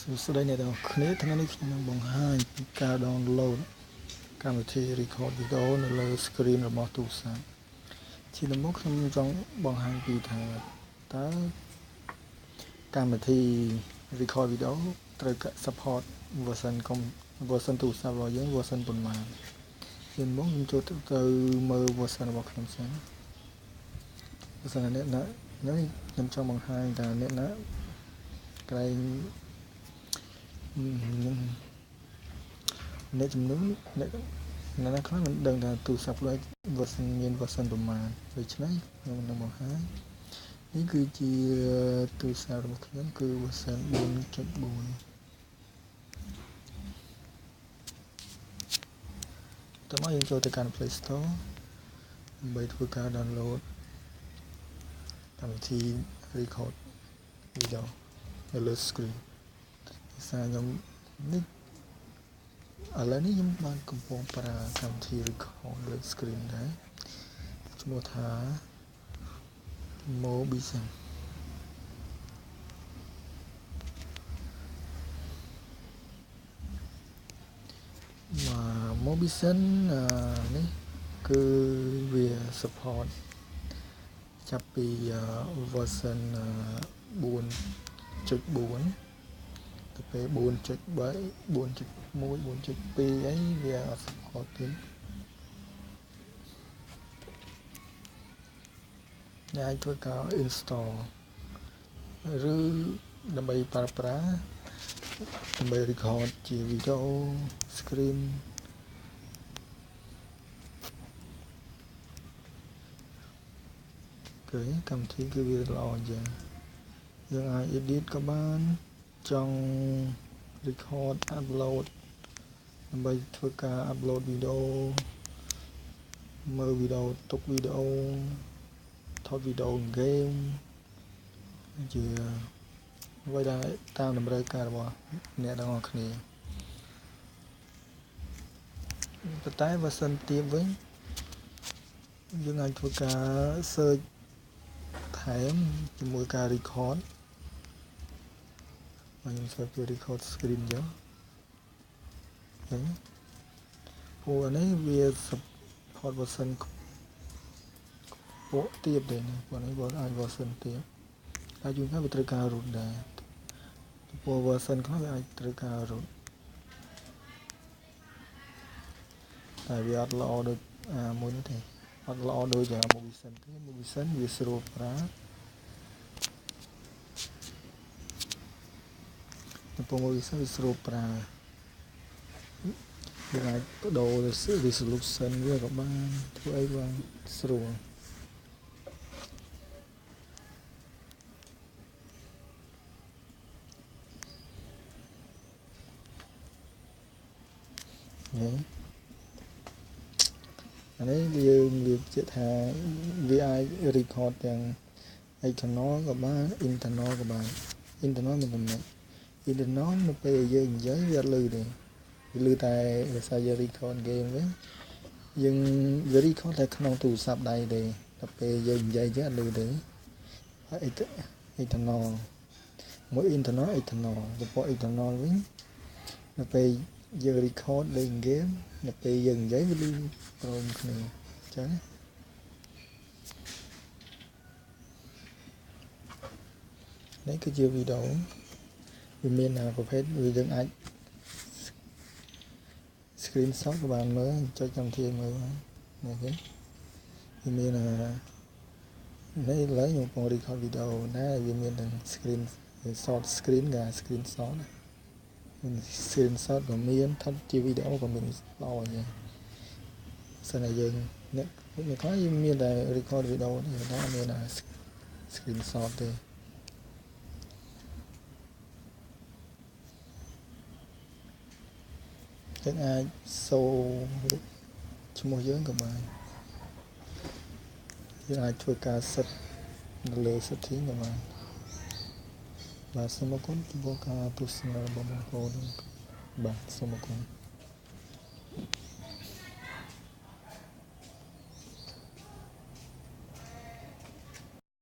So đây này đâu khné thằng này khi bằng hai ca download camera record video nó lên screenរបស់ទូរស័ព្ទជាដំបូងខ្ញុំចង់បង្ហាញពីថាតើកម្មវិធី record video ត្រូវ support version ទូរស័ព្ទរបស់យើង version ប៉ុន្មានជាដំបូងខ្ញុំចូលទៅមើល version របស់ខ្ញុំសិនបើសិនអ្នកណាខ្ញុំចង់បង្ហាញថាអ្នកណាកន្លែងអ្នកចំនួនអ្នកខ្លះមិនដឹងថាទូរស័ព្ទខ្លួន មាន version ប្រមាណដូច្នេះខ្ញុំនឹងបង្ហាញនេះគឺជាទូរស័ព្ទរបស់ខ្ញុំគឺ version 4.4 តើមកយើងចូលទៅកាន់ Play Store ដើម្បីធ្វើការ download កម្មវិធី record video នៅលើ screen ភាសាខ្ញុំនេះឥឡូវនេះខ្ញុំបានកំពុងប្រើកម្មវិធី record លើ screen ដែរឈ្មោះថា Mobizen Mobizen នេះគឺវា support ចាប់ពី version 4.4 ទៅពេល 4.3 4.1 4.2 អីវាអត់ support ទេអ្នកអាចធ្វើការ install ឬដើម្បីប្រើប្រាស់ដើម្បី record ជា video screen គឺកម្មវិធីគឺវាល្អអញ្ចឹងយើងអាច edit ក៏បានចង់ record upload ដើម្បីធ្វើការ upload video មើល video ទុក video ថត video game ជាអ្វីដែលតាមតម្រូវការរបស់អ្នកទាំងអស់គ្នាប៉ុន្តែ version ទាបវិញយើងអាចធ្វើការ search ថែមជាមួយការ record ខ្ញុំ search ពី record screen ចុះឃើញពួកនេះវា support version ពួកទាបទេពួកនេះវាអាច version ទាបតែជួនកាលវាត្រូវការ root ដែរពួក version ខ្លះវាអាចត្រូវការ root តែវាអត់ល្អដូចមួយនេះទេអត់ល្អដូច Mobizen ទេ Mobizen វាស្រួលប្រើពួក Mobizen វាស្រួលប្រើយើងអាចបដូរ resolution វាក៏បានធ្វើអីបានស្រួលអានេះយើងនិយាយថាវាអាច record ទាំង external ក៏បាន internal ក៏បាន internal មានចំណុច internal នៅពេលយើងនិយាយវាអត់ឮទេវាឮតែភាសាយើង record game វិញយើងវា record តែក្នុងទូរស័ព្ទដៃទេតែពេលយើងនិយាយចឹងអត់ឮទេហើយ external មួយ internal ទៅពួក internal វិញនៅពេលយើង record លេង game នៅពេលយើងនិយាយវាឮព្រមគ្នាអញ្ចឹងនេះគឺជាវីដេអូវាមានប្រភេទវាយើងអាច screenshot ក៏បានមើលចុចកម្មវិធីមើលបាននេះគេវាមាននេះឥឡូវខ្ញុំកំពុង record វីដេអូដែរវាមានទាំង short screen กับ screenshot screenshot ក៏មានថតជាវីដេអូក៏មានល្អអញ្ចឹងសិនតែយើងអ្នកខ្លះយើងមានតែ record វីដេអូនេះតែអត់មាន screenshot ទេយើងអាចសូឈ្មោះយើងក៏បានយើងអាចធ្វើការសិតនៅលើ setting ក៏បានបាទសូមអរគុណចំពោះការទស្សនារបស់បងប្អូនបាទសូមអរគុណ